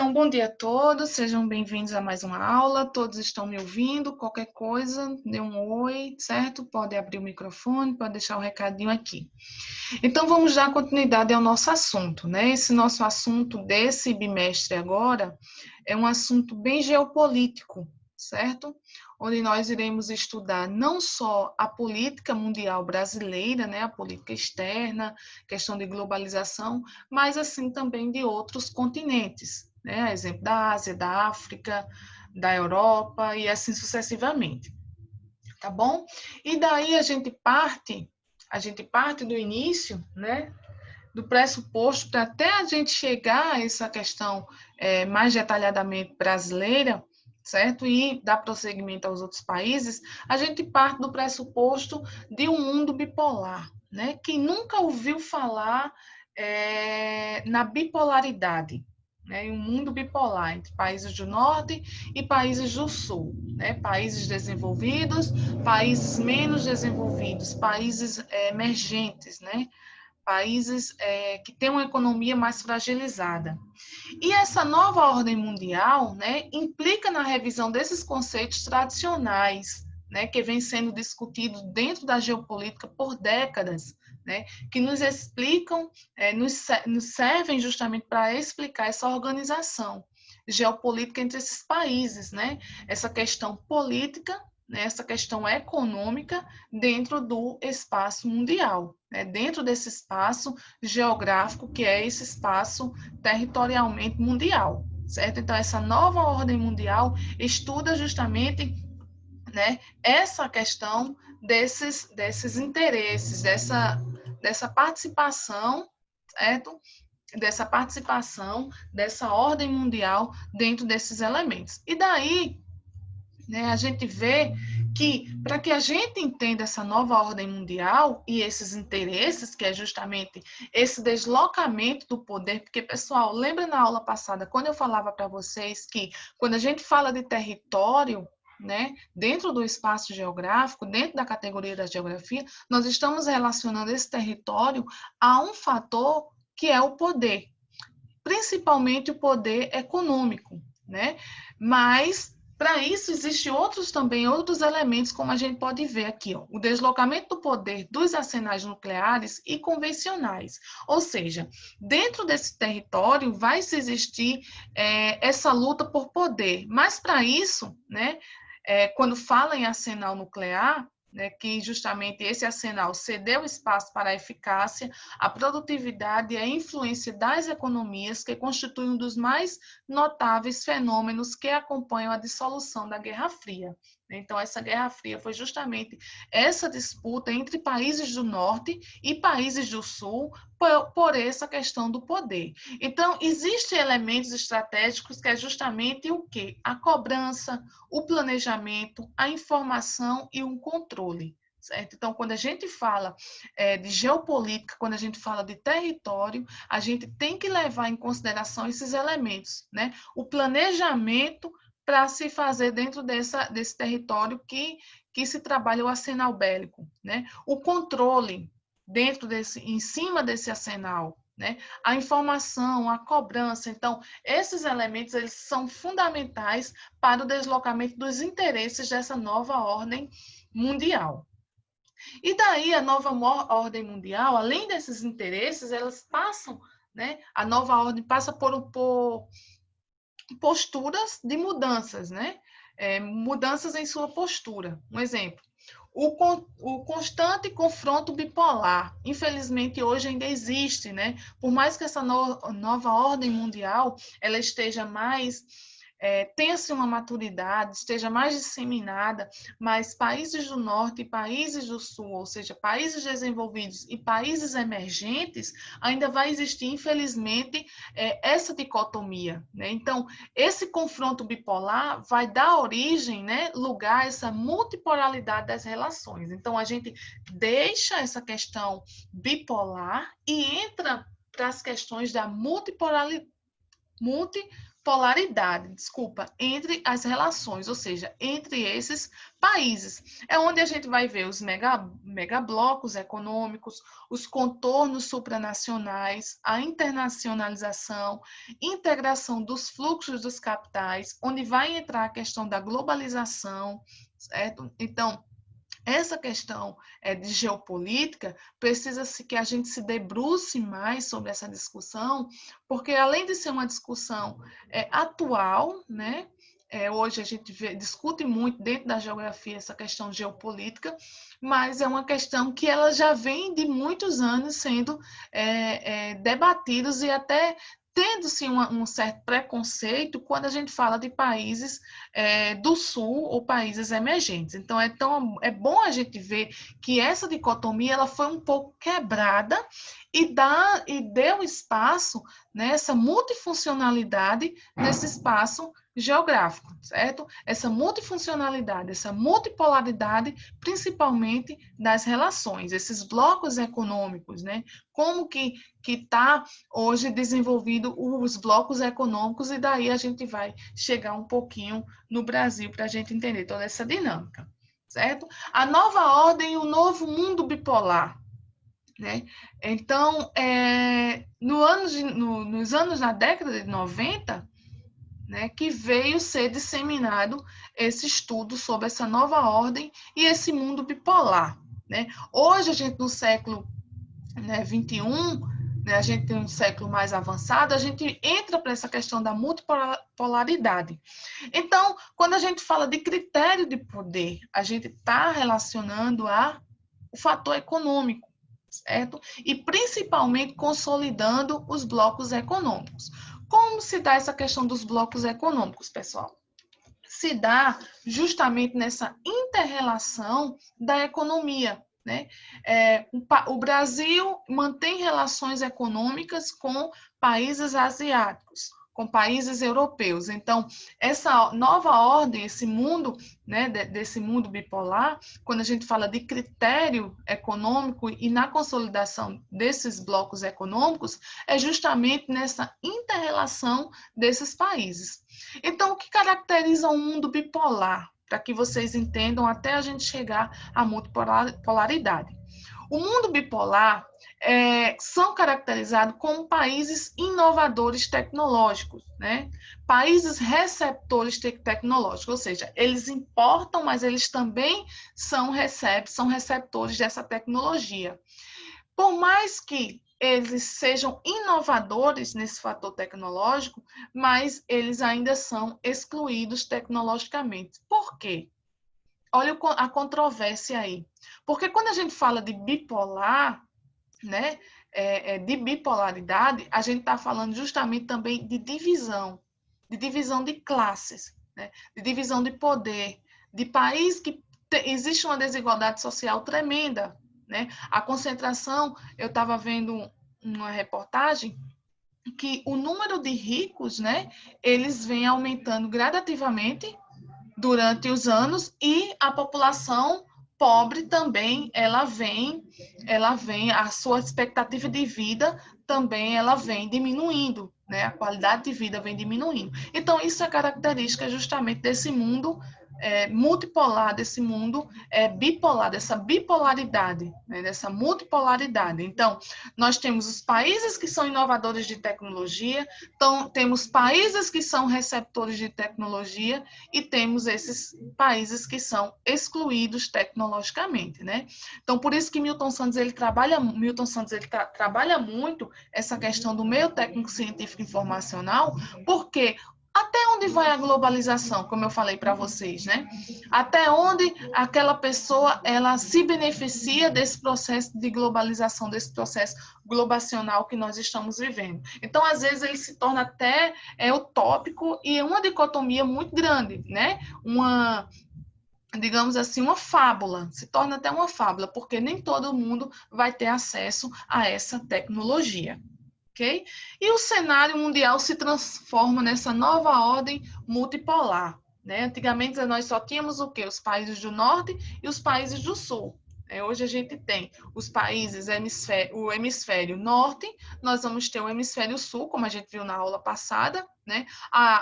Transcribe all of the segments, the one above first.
Então, bom dia a todos, sejam bem-vindos a mais uma aula. Todos estão me ouvindo? Qualquer coisa, dê um oi, certo? Pode abrir o microfone, pode deixar o recadinho aqui. Então, vamos dar continuidade ao nosso assunto, né? Esse nosso assunto desse bimestre agora é um assunto bem geopolítico, certo? Onde nós iremos estudar não só a política mundial brasileira, né? A política externa, questão de globalização, mas assim também de outros continentes, né? Exemplo da Ásia, da África, da Europa e assim sucessivamente, tá bom? E daí a gente parte do início, né? Do pressuposto para até a gente chegar a essa questão mais detalhadamente brasileira, certo? E dar prosseguimento aos outros países, a gente parte do pressuposto de um mundo bipolar, né? Quem nunca ouviu falar na bipolaridade, né? Um mundo bipolar entre países do norte e países do sul, né? Países desenvolvidos, países menos desenvolvidos, países emergentes, né? Países que têm uma economia mais fragilizada. E essa nova ordem mundial, né, implica na revisão desses conceitos tradicionais, né, que vem sendo discutido dentro da geopolítica por décadas, né, que nos explicam, nos servem justamente para explicar essa organização geopolítica entre esses países, né, essa questão política, né, essa questão econômica dentro do espaço mundial, né, dentro desse espaço geográfico que é esse espaço territorialmente mundial, certo? Então, essa nova ordem mundial estuda justamente, né, essa questão desses interesses, dessa participação, certo? Dessa participação, dessa ordem mundial dentro desses elementos. E daí, né, a gente vê que, para que a gente entenda essa nova ordem mundial e esses interesses, que é justamente esse deslocamento do poder, porque, pessoal, lembra na aula passada, quando eu falava para vocês que, quando a gente fala de território, né, dentro do espaço geográfico, dentro da categoria da geografia, nós estamos relacionando esse território a um fator que é o poder, principalmente o poder econômico, né? Mas para isso existem outros elementos, como a gente pode ver aqui, ó, o deslocamento do poder dos arsenais nucleares e convencionais. Ou seja, dentro desse território vai se existir essa luta por poder. Mas para isso, né, quando fala em arsenal nuclear, né, que justamente esse arsenal cedeu espaço para a eficácia, a produtividade e a influência das economias, que constituem um dos mais notáveis fenômenos que acompanham a dissolução da Guerra Fria. Então, essa Guerra Fria foi justamente essa disputa entre países do Norte e países do Sul por essa questão do poder. Então, existem elementos estratégicos que é justamente o quê? A cobrança, o planejamento, a informação e o controle. Certo? Então, quando a gente fala de geopolítica, quando a gente fala de território, a gente tem que levar em consideração esses elementos, né? O planejamento para se fazer dentro desse território que se trabalha o arsenal bélico, né? O controle em cima desse arsenal, né? A informação, a cobrança. Então, esses elementos eles são fundamentais para o deslocamento dos interesses dessa nova ordem mundial. E daí a nova ordem mundial, além desses interesses, elas passam, né? A nova ordem passa por posturas de mudanças, né? Mudanças em sua postura. Um exemplo, o constante confronto bipolar, infelizmente hoje ainda existe, né? Por mais que essa nova ordem mundial ela esteja mais tenha-se uma maturidade, esteja mais disseminada, mas países do norte e países do sul, ou seja, países desenvolvidos e países emergentes, ainda vai existir, infelizmente, essa dicotomia, né? Então, esse confronto bipolar vai dar origem, né, lugar a essa multipolaridade das relações. Então, a gente deixa essa questão bipolar e entra para as questões da multipolaridade, desculpa, entre as relações, ou seja, entre esses países. É onde a gente vai ver os megablocos econômicos, os contornos supranacionais, a internacionalização, integração dos fluxos dos capitais, onde vai entrar a questão da globalização, certo? Então, essa questão de geopolítica, precisa-se que a gente se debruce mais sobre essa discussão, porque além de ser uma discussão atual, né? Hoje a gente discute muito dentro da geografia essa questão geopolítica, mas é uma questão que ela já vem de muitos anos sendo debatidos e até tendo-se um certo preconceito quando a gente fala de países do sul ou países emergentes. Então, é bom a gente ver que essa dicotomia ela foi um pouco quebrada e deu espaço nessa multifuncionalidade nesse espaço geográfico, certo? Essa multifuncionalidade, essa multipolaridade, principalmente das relações, esses blocos econômicos, né? Como que está hoje desenvolvido os blocos econômicos, e daí a gente vai chegar um pouquinho no Brasil para a gente entender toda essa dinâmica, certo? A nova ordem e o novo mundo bipolar, né? Então, nos anos, na década de 90, né, que veio ser disseminado esse estudo sobre essa nova ordem e esse mundo bipolar, né? Hoje, a gente, no século 21, né, a gente tem um século mais avançado, a gente entra para essa questão da multipolaridade. Então, quando a gente fala de critério de poder, a gente está relacionando o fator econômico, certo? E principalmente consolidando os blocos econômicos. Como se dá essa questão dos blocos econômicos, pessoal? Se dá justamente nessa inter-relação da economia, né? O Brasil mantém relações econômicas com países asiáticos, com países europeus. Então, essa nova ordem, esse mundo, né, desse mundo bipolar, quando a gente fala de critério econômico e na consolidação desses blocos econômicos, é justamente nessa inter-relação desses países. Então, o que caracteriza um mundo bipolar? Para que vocês entendam até a gente chegar à multipolaridade. O mundo bipolar são caracterizados como países inovadores tecnológicos, né? Países receptores tecnológicos, ou seja, eles importam, mas eles também são receptores dessa tecnologia. Por mais que eles sejam inovadores nesse fator tecnológico, mas eles ainda são excluídos tecnologicamente. Por quê? Olha a controvérsia aí. Porque quando a gente fala de bipolar, né, de bipolaridade, a gente está falando justamente também de divisão de classes, né, de divisão de poder, de país que existe uma desigualdade social tremenda, né? A concentração, eu estava vendo uma reportagem que o número de ricos, né, eles vêm aumentando gradativamente durante os anos e a população pobre também, a sua expectativa de vida também ela vem diminuindo, né? A qualidade de vida vem diminuindo. Então, isso é característica justamente desse mundo multipolar, desse mundo bipolar, dessa bipolaridade, né, dessa multipolaridade. Então, nós temos os países que são inovadores de tecnologia, então, temos países que são receptores de tecnologia e temos esses países que são excluídos tecnologicamente, né? Então, por isso que Milton Santos ele trabalha muito essa questão do meio técnico científico informacional, porque até onde vai a globalização, como eu falei para vocês, né? Até onde aquela pessoa ela se beneficia desse processo de globalização, desse processo globacional que nós estamos vivendo. Então, às vezes, ele se torna até utópico e uma dicotomia muito grande, né? Digamos assim, uma fábula, se torna até uma fábula, porque nem todo mundo vai ter acesso a essa tecnologia. Okay? E o cenário mundial se transforma nessa nova ordem multipolar. Né? Antigamente, nós só tínhamos o quê? Os países do norte e os países do sul. Hoje a gente tem os países, o hemisfério norte, nós vamos ter o hemisfério sul, como a gente viu na aula passada, né?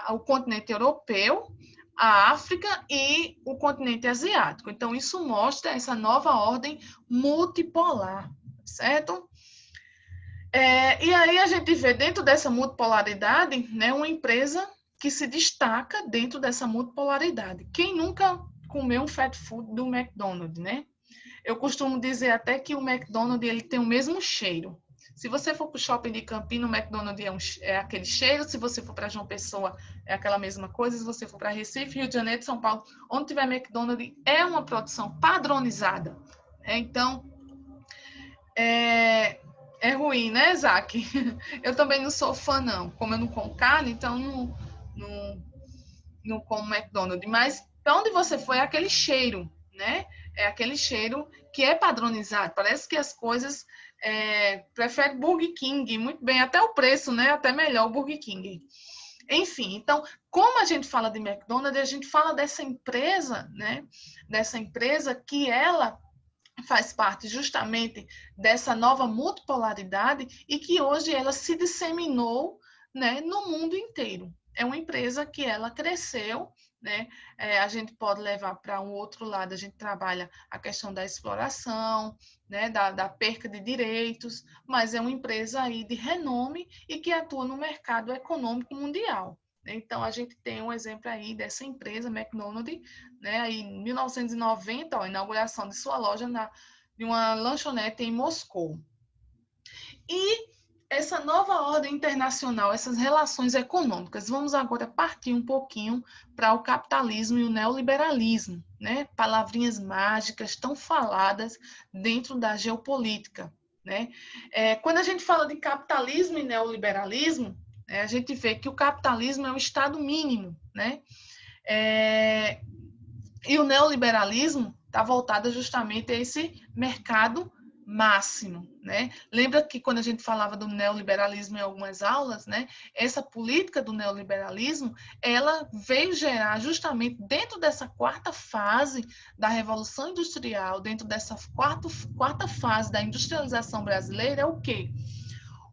O continente europeu, a África e o continente asiático. Então, isso mostra essa nova ordem multipolar, certo? E aí a gente vê dentro dessa multipolaridade, né, uma empresa que se destaca dentro dessa multipolaridade. Quem nunca comeu um fast food do McDonald's, né? Eu costumo dizer até que o McDonald's ele tem o mesmo cheiro. Se você for para o shopping de Campinas, o McDonald's é aquele cheiro. Se você for para João Pessoa, é aquela mesma coisa. Se você for para Recife, Rio de Janeiro, São Paulo, onde tiver McDonald's, é uma produção padronizada. Então, é ruim, né, Isaac? Eu também não sou fã, não. Como eu não como carne, então não como McDonald's. Mas para onde você foi, é aquele cheiro, né? É aquele cheiro que é padronizado. Parece que as coisas preferem Burger King, muito bem, até o preço, né? Até melhor o Burger King. Enfim, então, como a gente fala de McDonald's, a gente fala dessa empresa, né? Dessa empresa que ela faz parte justamente dessa nova multipolaridade e que hoje ela se disseminou, né, no mundo inteiro. É uma empresa que ela cresceu, né? A gente pode levar para um outro lado, a gente trabalha a questão da exploração, né, da perca de direitos, mas é uma empresa aí de renome e que atua no mercado econômico mundial. Então, a gente tem um exemplo aí dessa empresa, McDonald's, né, aí em 1990, a inauguração de sua loja de uma lanchonete em Moscou. E essa nova ordem internacional, essas relações econômicas, vamos agora partir um pouquinho para o capitalismo e o neoliberalismo, né? Palavrinhas mágicas tão faladas dentro da geopolítica, né? Quando a gente fala de capitalismo e neoliberalismo, a gente vê que o capitalismo é o estado mínimo, né? E o neoliberalismo está voltado justamente a esse mercado máximo, né? Lembra que quando a gente falava do neoliberalismo em algumas aulas, né? Essa política do neoliberalismo, ela veio gerar justamente dentro dessa quarta fase da Revolução Industrial, dentro dessa quarta fase da industrialização brasileira, é o quê?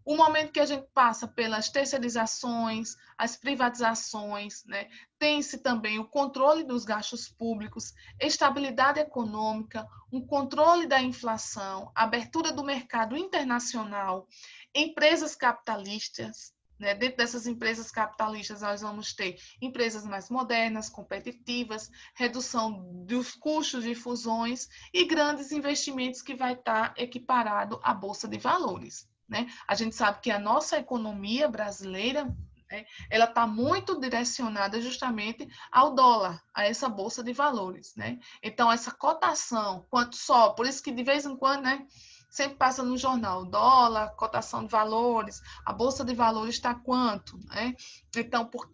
O momento que a gente passa pelas terceirizações, as privatizações, né? Tem-se também o controle dos gastos públicos, estabilidade econômica, um controle da inflação, abertura do mercado internacional, empresas capitalistas. Né? Dentro dessas empresas capitalistas, nós vamos ter empresas mais modernas, competitivas, redução dos custos de fusões e grandes investimentos que vai estar equiparado à Bolsa de Valores. Né? A gente sabe que a nossa economia brasileira, né, ela está muito direcionada justamente ao dólar, a essa bolsa de valores, né? Então essa cotação, quanto só, por isso que de vez em quando, né, sempre passa no jornal, dólar, cotação de valores, a bolsa de valores está quanto, né? Então por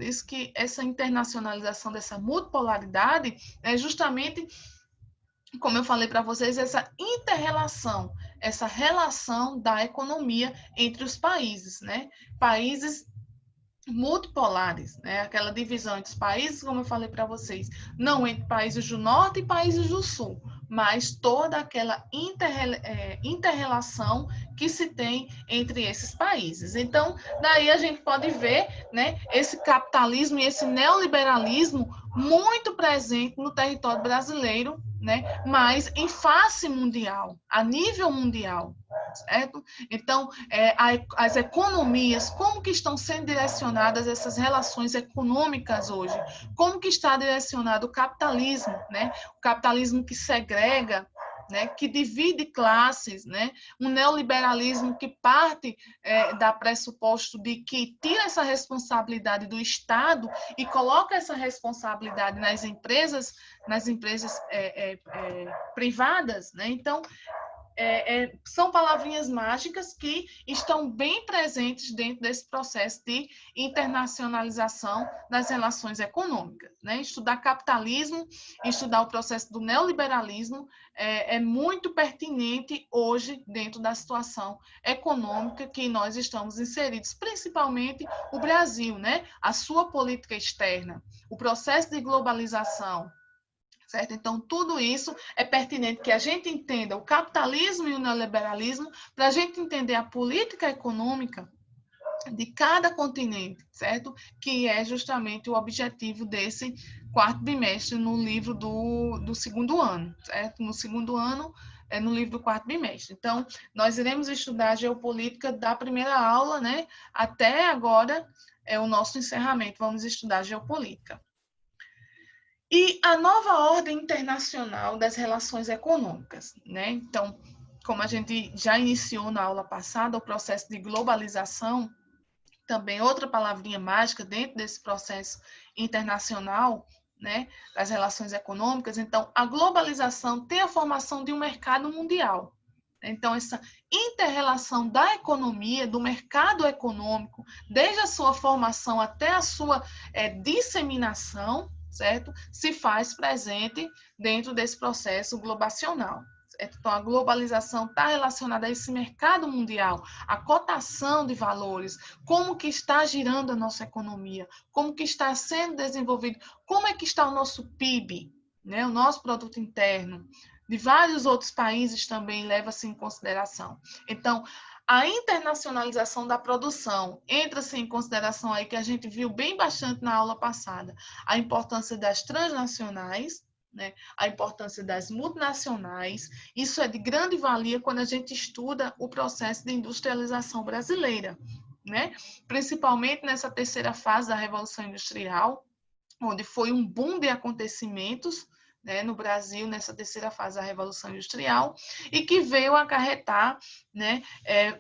isso que essa internacionalização dessa multipolaridade é justamente, como eu falei para vocês, essa interrelação, essa relação da economia entre os países, né? Países multipolares, né? Aquela divisão entre os países, como eu falei para vocês, não entre países do norte e países do sul, mas toda aquela interrelação que se tem entre esses países. Então, daí a gente pode ver, né, esse capitalismo e esse neoliberalismo muito presente no território brasileiro, né, mas em face mundial, a nível mundial, certo? Então, as economias, como que estão sendo direcionadas essas relações econômicas hoje? Como que está direcionado o capitalismo, né? O capitalismo que segrega, né, que divide classes, né, um neoliberalismo que parte da pressuposto de que tira essa responsabilidade do Estado e coloca essa responsabilidade nas empresas privadas, né? Então, são palavrinhas mágicas que estão bem presentes dentro desse processo de internacionalização das relações econômicas. Né? Estudar capitalismo, estudar o processo do neoliberalismo é muito pertinente hoje dentro da situação econômica que nós estamos inseridos, principalmente o Brasil, né? A sua política externa, o processo de globalização, certo? Então, tudo isso é pertinente que a gente entenda o capitalismo e o neoliberalismo para a gente entender a política econômica de cada continente, certo? Que é justamente o objetivo desse quarto bimestre no livro do segundo ano, certo? No segundo ano, é no livro do quarto bimestre. Então, nós iremos estudar a geopolítica da primeira aula, né? Até agora é o nosso encerramento, vamos estudar geopolítica. E a nova ordem internacional das relações econômicas, né? Então, como a gente já iniciou na aula passada, o processo de globalização, também outra palavrinha mágica dentro desse processo internacional, né, das relações econômicas. Então, a globalização tem a formação de um mercado mundial. Então, essa inter-relação da economia, do mercado econômico, desde a sua formação até a sua disseminação, certo? Se faz presente dentro desse processo globacional. Então, a globalização está relacionada a esse mercado mundial, a cotação de valores, como que está girando a nossa economia, como que está sendo desenvolvido, como é que está o nosso PIB, né, o nosso produto interno, de vários outros países também leva-se em consideração. Então, a internacionalização da produção entra-se em consideração aí que a gente viu bem bastante na aula passada, a importância das transnacionais, né, a importância das multinacionais. Isso é de grande valia quando a gente estuda o processo de industrialização brasileira, né? Principalmente nessa terceira fase da Revolução Industrial, onde foi um boom de acontecimentos, né, no Brasil, nessa terceira fase da Revolução Industrial, e que veio acarretar, né,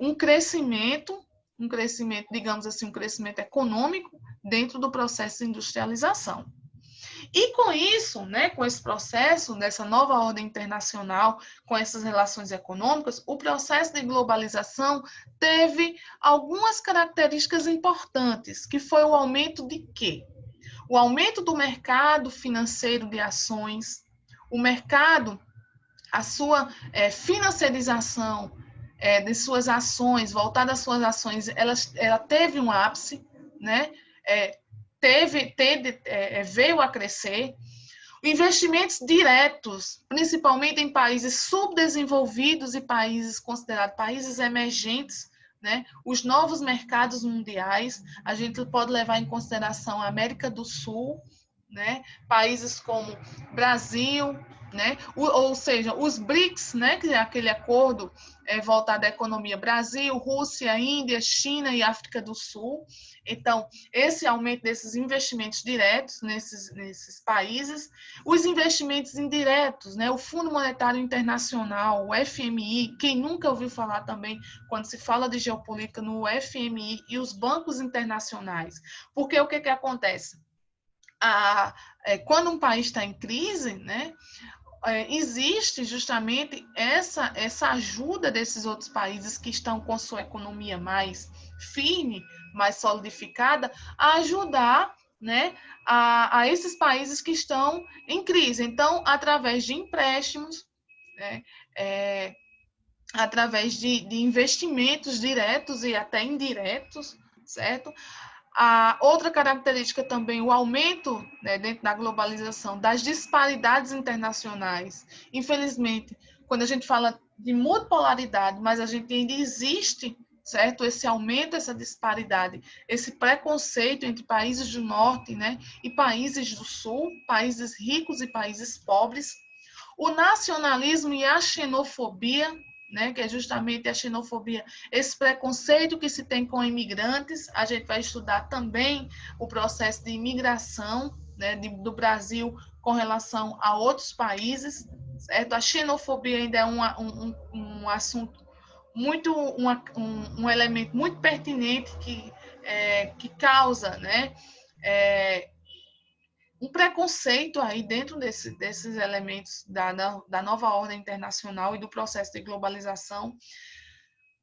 um crescimento, digamos assim, um crescimento econômico dentro do processo de industrialização. E com isso, né, com esse processo, dessa nova ordem internacional, com essas relações econômicas, o processo de globalização teve algumas características importantes, que foi o aumento de quê? O aumento do mercado financeiro de ações, o mercado, a sua financiarização de suas ações, voltada às suas ações, ela teve um ápice, né? Veio a crescer. Investimentos diretos, principalmente em países subdesenvolvidos e países considerados países emergentes, né? Os novos mercados mundiais, a gente pode levar em consideração a América do Sul, né? Países como Brasil, né? Ou seja, os BRICS, né? Que é aquele acordo voltado à economia, Brasil, Rússia, Índia, China e África do Sul. Então, esse aumento desses investimentos diretos nesses países, os investimentos indiretos, né? O Fundo Monetário Internacional, o FMI, quem nunca ouviu falar também, quando se fala de geopolítica, no FMI e os bancos internacionais. Porque o que acontece? Quando um país está em crise, né? Existe justamente essa ajuda desses outros países que estão com sua economia mais firme, mais solidificada, a ajudar, né, a esses países que estão em crise. Então, através de empréstimos, né, através de investimentos diretos e até indiretos, certo? A outra característica também, o aumento, né, dentro da globalização, das disparidades internacionais. Infelizmente, quando a gente fala de multipolaridade, mas a gente ainda existe, certo? Esse aumento, essa disparidade, esse preconceito entre países do norte, né, e países do sul, países ricos e países pobres. O nacionalismo e a xenofobia, né, que é justamente a xenofobia, esse preconceito que se tem com imigrantes. A gente vai estudar também o processo de imigração, né, do Brasil com relação a outros países, certo? A xenofobia ainda é um assunto muito, um elemento muito pertinente que causa, né, um preconceito aí dentro desses elementos da nova ordem internacional e do processo de globalização,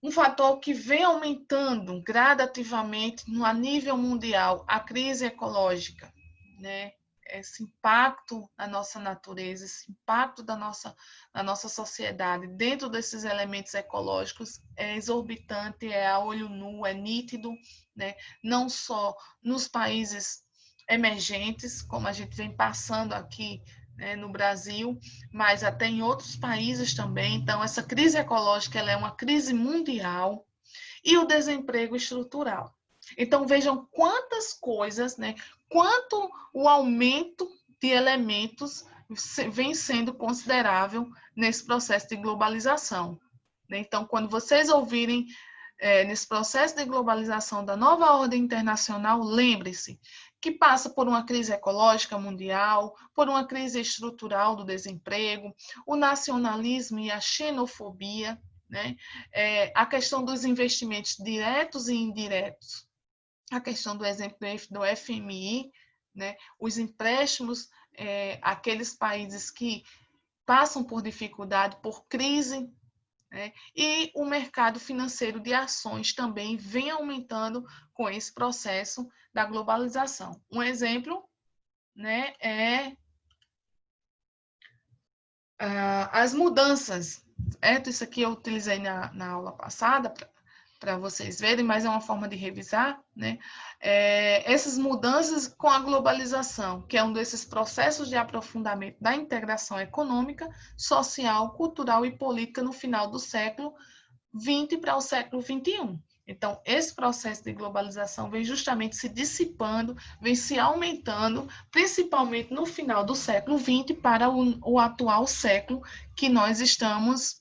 um fator que vem aumentando gradativamente a nível mundial, a crise ecológica, né? Esse impacto na nossa natureza, esse impacto da nossa sociedade dentro desses elementos ecológicos é exorbitante, é a olho nu, é nítido, né? Não só nos países emergentes, como a gente vem passando aqui né, no Brasil, mas até em outros países também. Então, essa crise ecológica ela é uma crise mundial e o desemprego estrutural. Então, vejam quantas coisas, né, quanto o aumento de elementos vem sendo considerável nesse processo de globalização. Então, quando vocês ouvirem nesse processo de globalização da nova ordem internacional, lembre-se que passa por uma crise ecológica mundial, por uma crise estrutural do desemprego, o nacionalismo e a xenofobia, né? A questão dos investimentos diretos e indiretos, a questão do exemplo do FMI, né? Os empréstimos àqueles países que passam por dificuldade, por crise, né? E o mercado financeiro de ações também vem aumentando com esse processo da globalização. Um exemplo, né, as mudanças. Certo? Isso aqui eu utilizei na aula passada para vocês verem, mas é uma forma de revisar, né? Essas mudanças com a globalização, que é um desses processos de aprofundamento da integração econômica, social, cultural e política no final do século XX para o século XXI. Então, esse processo de globalização vem justamente se dissipando, vem se aumentando, principalmente no final do século XX para o atual século que nós estamos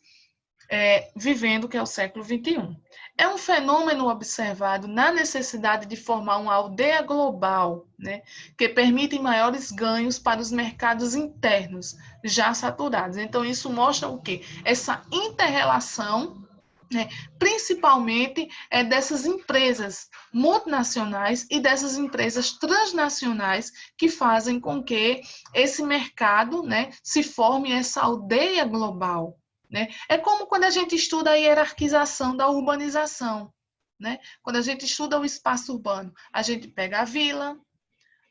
vivendo, que é o século XXI. É um fenômeno observado na necessidade de formar uma aldeia global, né, que permite maiores ganhos para os mercados internos já saturados. Então, isso mostra o quê? Essa inter-relação, principalmente dessas empresas multinacionais e dessas empresas transnacionais que fazem com que esse mercado, né, se forme essa aldeia global. Né? É como quando a gente estuda a hierarquização da urbanização. Né? Quando a gente estuda o espaço urbano, a gente pega a vila,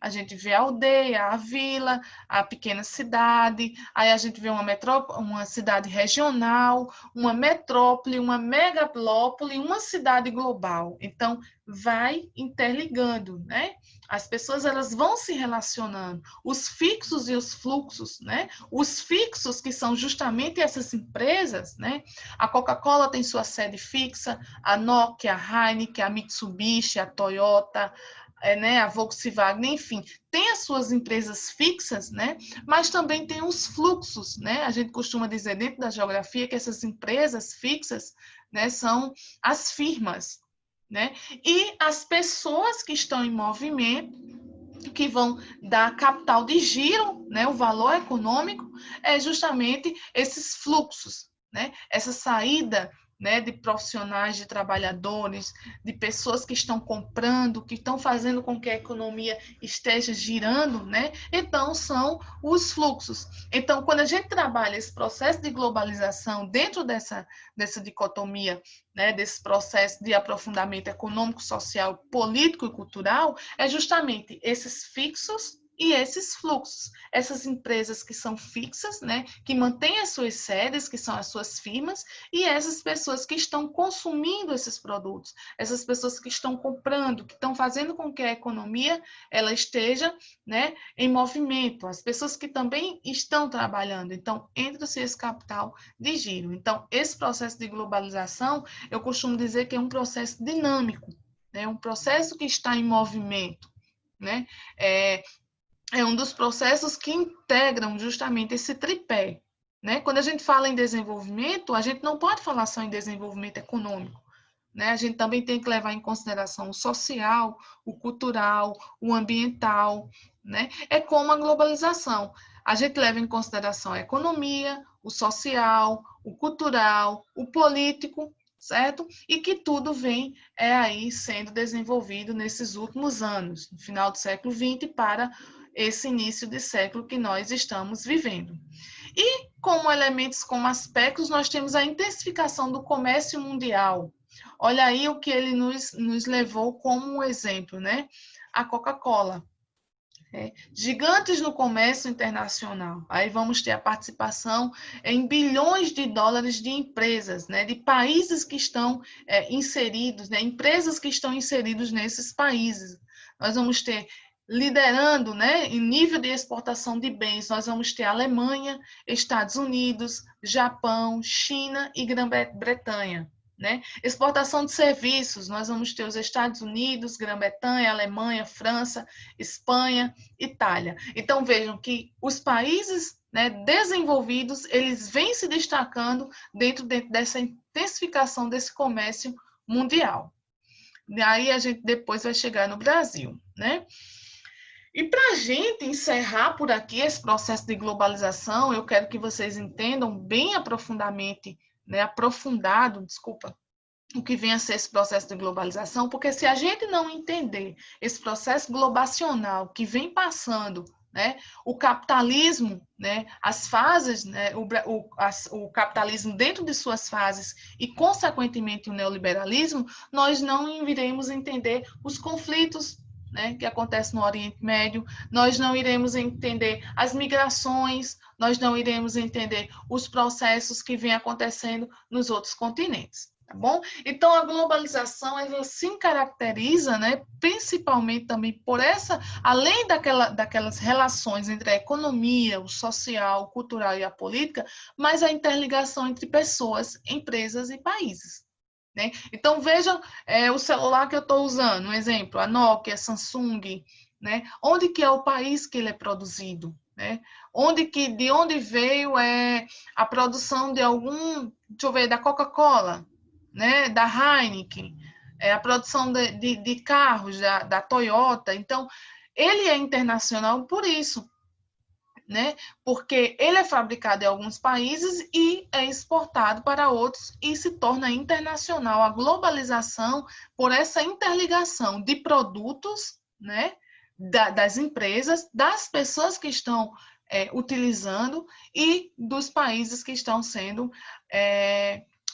a gente vê a aldeia, a vila, a pequena cidade, aí a gente vê uma cidade regional, uma metrópole, uma megalópole, uma cidade global. Então, vai interligando, né? As pessoas elas vão se relacionando, os fixos e os fluxos, né? Os fixos que são justamente essas empresas, né? A Coca-Cola tem sua sede fixa, a Nokia, a Heineken, a Mitsubishi, a Toyota, né, a Volkswagen, enfim, tem as suas empresas fixas, né, mas também tem os fluxos, né, a gente costuma dizer dentro da geografia que essas empresas fixas, né, são as firmas, né, e as pessoas que estão em movimento, que vão dar capital de giro, né, o valor econômico, é justamente esses fluxos, né, essa saída, né, de profissionais, de trabalhadores, de pessoas que estão comprando, que estão fazendo com que a economia esteja girando, né? Então, são os fluxos. Então, quando a gente trabalha esse processo de globalização dentro dessa dicotomia, né, desse processo de aprofundamento econômico, social, político e cultural, é justamente esses fixos e esses fluxos, essas empresas que são fixas, né, que mantêm as suas sedes, que são as suas firmas, e essas pessoas que estão consumindo esses produtos, essas pessoas que estão comprando, que estão fazendo com que a economia ela esteja, né, em movimento, as pessoas que também estão trabalhando. Então, entra-se esse capital de giro. Então, esse processo de globalização, eu costumo dizer que é um processo dinâmico, né, um processo que está em movimento, né? É um dos processos que integram justamente esse tripé. Né? Quando a gente fala em desenvolvimento, a gente não pode falar só em desenvolvimento econômico. Né? A gente também tem que levar em consideração o social, o cultural, o ambiental. Né? É como a globalização. A gente leva em consideração a economia, o social, o cultural, o político, certo? E que tudo vem aí sendo desenvolvido nesses últimos anos, no final do século XX para esse início de século que nós estamos vivendo. E como elementos, como aspectos, nós temos a intensificação do comércio mundial. Olha aí o que ele nos levou como um exemplo, né? A Coca-Cola. Gigantes no comércio internacional. Aí vamos ter a participação em bilhões de dólares de empresas, né, de países que estão inseridos, né, empresas que estão inseridos nesses países. Nós vamos ter liderando, né, em nível de exportação de bens, nós vamos ter Alemanha, Estados Unidos, Japão, China e Grã-Bretanha. Né? Exportação de serviços, nós vamos ter os Estados Unidos, Grã-Bretanha, Alemanha, França, Espanha, Itália. Então, vejam que os países, né, desenvolvidos, eles vêm se destacando dentro dessa intensificação desse comércio mundial. E aí a gente depois vai chegar no Brasil, né? E para a gente encerrar por aqui esse processo de globalização, eu quero que vocês entendam bem aprofundadamente, né, desculpa, o que vem a ser esse processo de globalização, porque se a gente não entender esse processo globacional que vem passando, né, o capitalismo, né, as fases, né, o capitalismo dentro de suas fases e, consequentemente, o neoliberalismo, nós não iremos entender os conflitos, né, que acontecem no Oriente Médio, nós não iremos entender as migrações, nós não iremos entender os processos que vêm acontecendo nos outros continentes. Tá bom? Então, a globalização, ela se caracteriza, né, principalmente também por essa, além daquelas relações entre a economia, o social, o cultural e a política, mas a interligação entre pessoas, empresas e países. Né? Então, vejam o celular que eu estou usando, um exemplo, a Nokia, a Samsung, né? Onde que é o país que ele é produzido? Né? De onde veio a produção de deixa eu ver, da Coca-Cola, né, da Heineken, a produção de carros da Toyota. Então, ele é internacional por isso, né? Porque ele é fabricado em alguns países e é exportado para outros e se torna internacional. A globalização por essa interligação de produtos, né, das empresas, das pessoas que estão utilizando e dos países que estão sendo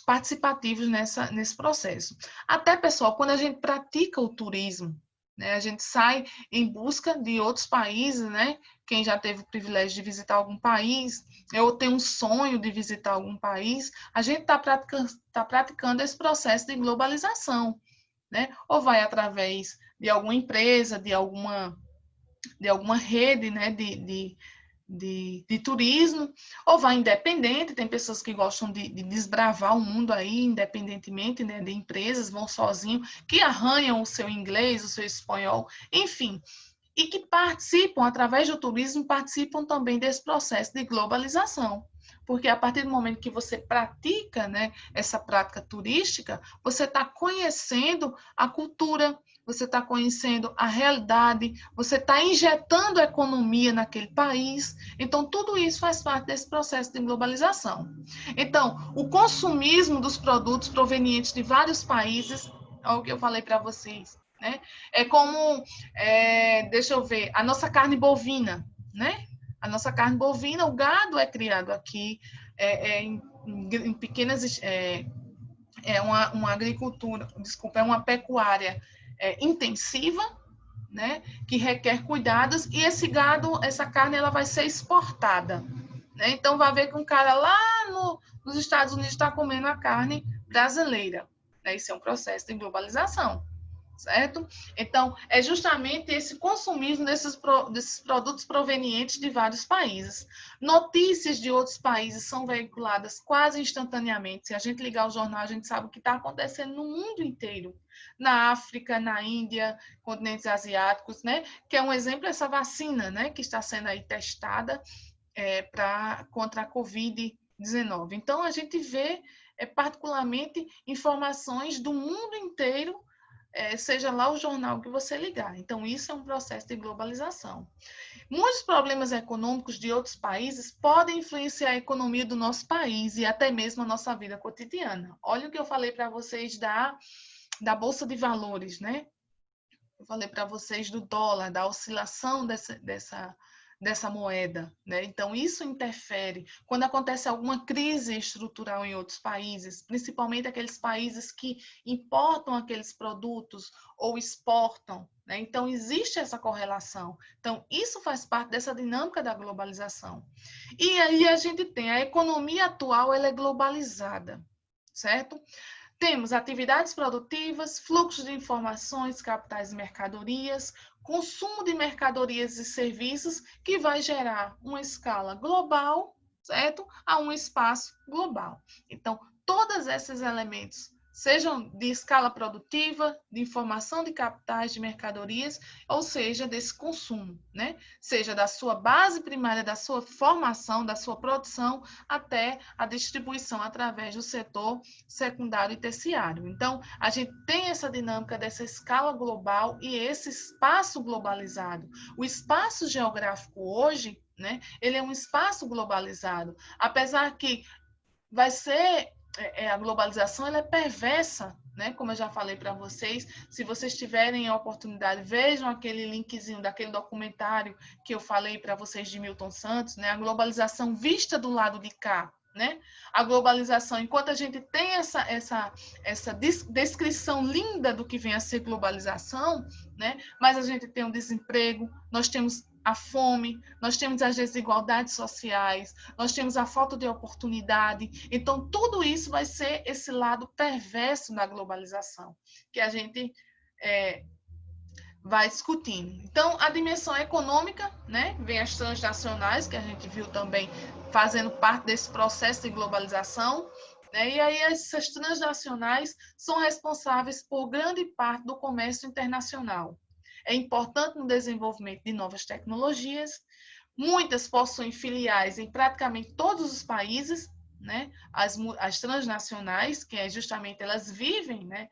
participativos nesse processo. Até, pessoal, quando a gente pratica o turismo, né, a gente sai em busca de outros países, né? Quem já teve o privilégio de visitar algum país, ou tem um sonho de visitar algum país, a gente está praticando esse processo de globalização, né? Ou vai através de alguma empresa, de alguma rede, né, de turismo, ou vai independente, tem pessoas que gostam de desbravar o mundo aí, independentemente, né, de empresas, vão sozinhos, que arranham o seu inglês, o seu espanhol, enfim, e que participam, através do turismo, participam também desse processo de globalização. Porque a partir do momento que você pratica, né, essa prática turística, você está conhecendo a cultura, você está conhecendo a realidade, você está injetando economia naquele país. Então, tudo isso faz parte desse processo de globalização. Então, o consumismo dos produtos provenientes de vários países, é o que eu falei para vocês, né? É como, deixa eu ver, a nossa carne bovina, né? A nossa carne bovina, o gado é criado aqui em pequenas... uma agricultura, desculpa, é uma pecuária intensiva, né? Que requer cuidados, e esse gado, essa carne, ela vai ser exportada. Né? Então, vai ver que um cara lá nos Estados Unidos está comendo a carne brasileira. Né? Isso é um processo de globalização. Certo? Então, é justamente esse consumismo desses produtos provenientes de vários países. Notícias de outros países são veiculadas quase instantaneamente. Se a gente ligar o jornal, a gente sabe o que está acontecendo no mundo inteiro. Na África, na Índia, continentes asiáticos, né? Que é um exemplo essa vacina, né? Que está sendo aí testada contra a Covid-19. Então, a gente vê particularmente informações do mundo inteiro, seja lá o jornal que você ligar. Então, isso é um processo de globalização. Muitos problemas econômicos de outros países podem influenciar a economia do nosso país e até mesmo a nossa vida cotidiana. Olha o que eu falei para vocês da Bolsa de Valores, né? Eu falei para vocês do dólar, da oscilação dessa moeda, né? Então, isso interfere. Quando acontece alguma crise estrutural em outros países, principalmente aqueles países que importam aqueles produtos ou exportam, né? Então, existe essa correlação. Então, isso faz parte dessa dinâmica da globalização. E aí a gente tem a economia atual, ela é globalizada, certo? temos atividades produtivas, fluxos de informações, capitais e mercadorias, consumo de mercadorias e serviços, que vai gerar uma escala global, certo? A um espaço global. Então, todos esses elementos, sejam de escala produtiva, de informação de capitais, de mercadorias, ou seja, desse consumo, né? Seja da sua base primária, da sua formação, da sua produção, até a distribuição através do setor secundário e terciário. Então, a gente tem essa dinâmica dessa escala global e esse espaço globalizado. O espaço geográfico hoje, né, ele é um espaço globalizado, apesar que vai ser a globalização, ela é perversa, né? Como eu já falei para vocês, se vocês tiverem a oportunidade, vejam aquele linkzinho daquele documentário que eu falei para vocês de Milton Santos, né? A globalização vista do lado de cá, né? A globalização, enquanto a gente tem essa descrição linda do que vem a ser globalização, né? Mas a gente tem o desemprego, nós temos a fome, nós temos as desigualdades sociais, nós temos a falta de oportunidade. Então, tudo isso vai ser esse lado perverso da globalização, que a gente vai discutindo. Então, a dimensão econômica, né? Vem as transnacionais, que a gente viu também fazendo parte desse processo de globalização, né? E aí essas transnacionais são responsáveis por grande parte do comércio internacional. É importante no desenvolvimento de novas tecnologias. Muitas possuem filiais em praticamente todos os países, né? As transnacionais, que é justamente elas vivem, né?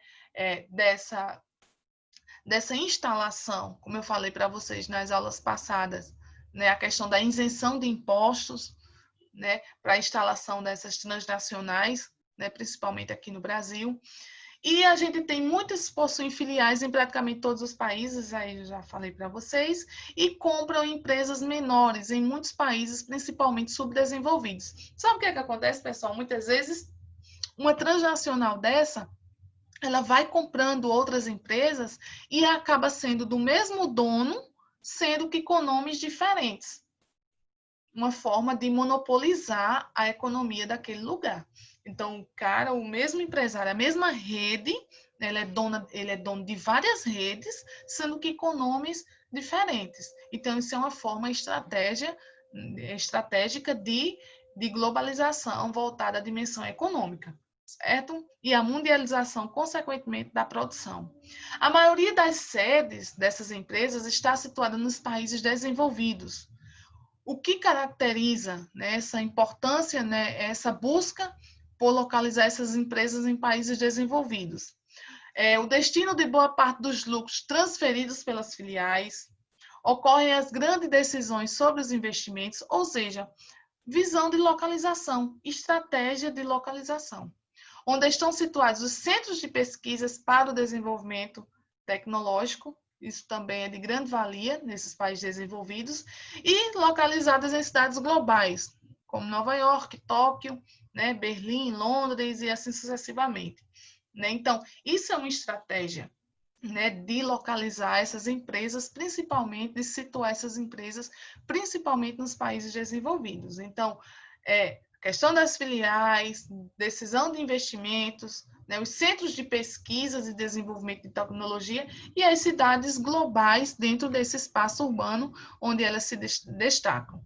Dessa instalação, como eu falei para vocês nas aulas passadas, né? A questão da isenção de impostos, né? Para a instalação dessas transnacionais, né? Principalmente aqui no Brasil. E a gente tem muitas possuem filiais em praticamente todos os países, aí eu já falei para vocês, e compram empresas menores em muitos países, principalmente subdesenvolvidos. Sabe o que é que acontece, pessoal? Muitas vezes, uma transnacional dessa, ela vai comprando outras empresas e acaba sendo do mesmo dono, sendo que com nomes diferentes. Uma forma de monopolizar a economia daquele lugar. Então, o cara, o mesmo empresário, a mesma rede, ele é dono de várias redes, sendo que com nomes diferentes. Então, isso é uma forma estratégica de globalização voltada à dimensão econômica, certo? E a mundialização, consequentemente, da produção. A maioria das sedes dessas empresas está situada nos países desenvolvidos. O que caracteriza, né, essa importância, né, essa busca por localizar essas empresas em países desenvolvidos? O destino de boa parte dos lucros transferidos pelas filiais, ocorrem as grandes decisões sobre os investimentos, ou seja, visão de localização, estratégia de localização, onde estão situados os centros de pesquisas para o desenvolvimento tecnológico, isso também é de grande valia nesses países desenvolvidos, e localizadas em cidades globais, como Nova York, Tóquio, né, Berlim, Londres e assim sucessivamente. Né? Então, isso é uma estratégia, né, de localizar essas empresas, principalmente de situar essas empresas, principalmente nos países desenvolvidos. Então, questão das filiais, decisão de investimentos, né, os centros de pesquisas e desenvolvimento de tecnologia e as cidades globais dentro desse espaço urbano onde elas se destacam.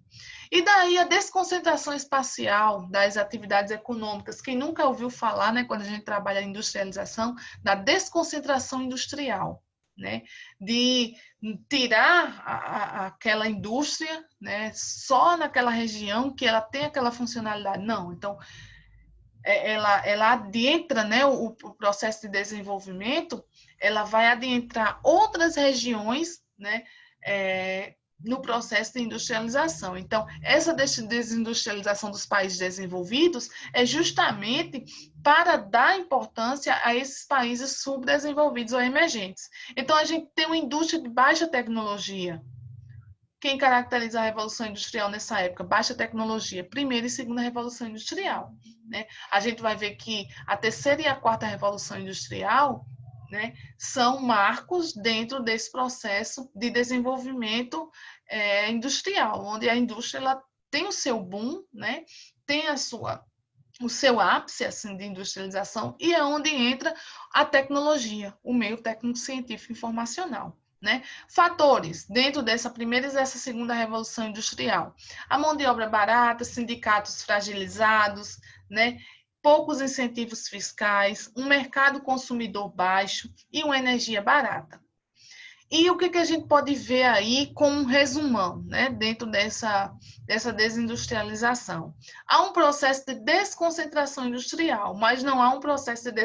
E daí a desconcentração espacial das atividades econômicas. Quem nunca ouviu falar, né, quando a gente trabalha em industrialização, da desconcentração industrial, né, de tirar aquela indústria, né, só naquela região que ela tem aquela funcionalidade. Não, então ela adentra, né, o processo de desenvolvimento, ela vai adentrar outras regiões, né, no processo de industrialização. Então, essa desindustrialização dos países desenvolvidos é justamente para dar importância a esses países subdesenvolvidos ou emergentes. Então, a gente tem uma indústria de baixa tecnologia. Quem caracteriza a Revolução Industrial nessa época? Baixa tecnologia, primeira e segunda Revolução Industrial. Né? A gente vai ver que a terceira e a quarta Revolução Industrial, né, são marcos dentro desse processo de desenvolvimento industrial, onde a indústria ela tem o seu boom, né, tem a sua o seu ápice assim, de industrialização, e é onde entra a tecnologia, o meio técnico-científico informacional. Né? Fatores dentro dessa primeira e dessa segunda revolução industrial: a mão de obra barata, sindicatos fragilizados, né? Poucos incentivos fiscais, um mercado consumidor baixo e uma energia barata. E o que a gente pode ver aí como um resumão, né, dentro dessa desindustrialização? Há um processo de desconcentração industrial, mas não há um processo de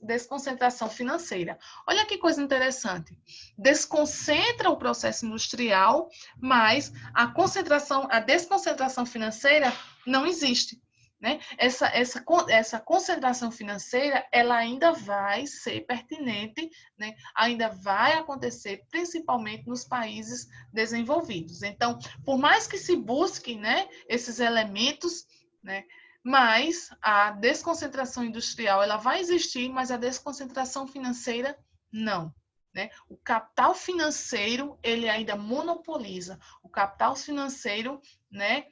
desconcentração financeira. Olha que coisa interessante. Desconcentra o processo industrial, mas a desconcentração financeira não existe. Né? Essa concentração financeira ela ainda vai ser pertinente, né? Ainda vai acontecer, principalmente nos países desenvolvidos. Então, por mais que se busque, né, esses elementos, né, mas a desconcentração industrial ela vai existir, mas a desconcentração financeira não. Né? O capital financeiro ele ainda monopoliza. O capital financeiro, né,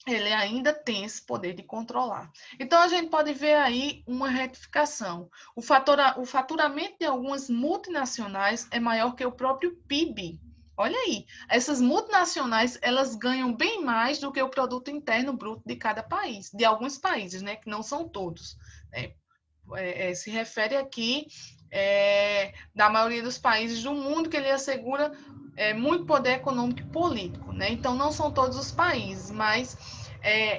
ele ainda tem esse poder de controlar. Então, a gente pode ver aí uma retificação. O faturamento de algumas multinacionais é maior que o próprio PIB. Olha aí, essas multinacionais, elas ganham bem mais do que o produto interno bruto de cada país, de alguns países, né, que não são todos. Se refere aqui da maioria dos países do mundo que ele assegura muito poder econômico e político, né? Então, não são todos os países, mas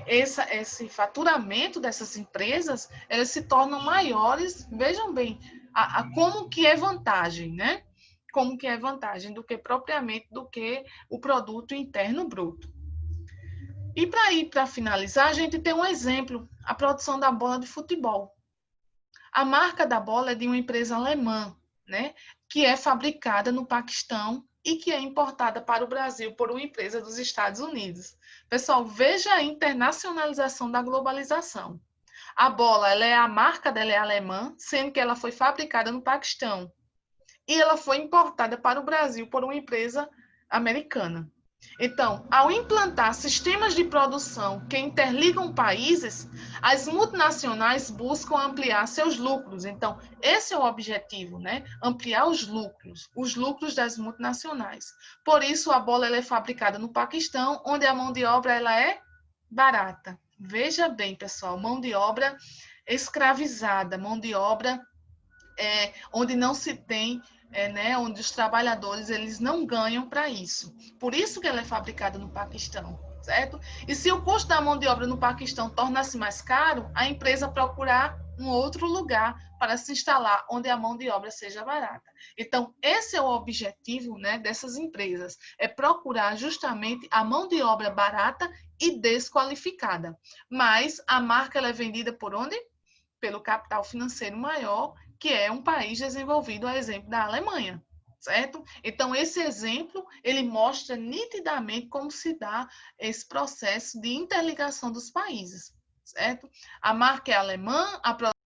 esse faturamento dessas empresas, elas se tornam maiores, vejam bem, como que é vantagem, né? Como que é vantagem do que propriamente do que o produto interno bruto. E para finalizar, a gente tem um exemplo, a produção da bola de futebol. A marca da bola é de uma empresa alemã, né, que é fabricada no Paquistão e que é importada para o Brasil por uma empresa dos Estados Unidos. Pessoal, veja a internacionalização da globalização. A bola, a marca dela é alemã, sendo que ela foi fabricada no Paquistão. E ela foi importada para o Brasil por uma empresa americana. Então, ao implantar sistemas de produção que interligam países, as multinacionais buscam ampliar seus lucros. Então, esse é o objetivo, né? Ampliar os lucros das multinacionais. Por isso, a bola é fabricada no Paquistão, onde a mão de obra ela é barata. Veja bem, pessoal, mão de obra escravizada, mão de obra onde não se tem, né, onde os trabalhadores eles não ganham para isso. Por isso que ela é fabricada no Paquistão, certo? E se o custo da mão de obra no Paquistão torna-se mais caro, a empresa procurar um outro lugar para se instalar, onde a mão de obra seja barata. Então, esse é o objetivo, né, dessas empresas, é procurar justamente a mão de obra barata e desqualificada. Mas a marca ela é vendida por onde? Pelo capital financeiro maior, que é um país desenvolvido, a exemplo da Alemanha, certo? Então, esse exemplo, ele mostra nitidamente como se dá esse processo de interligação dos países, certo? A marca é alemã, a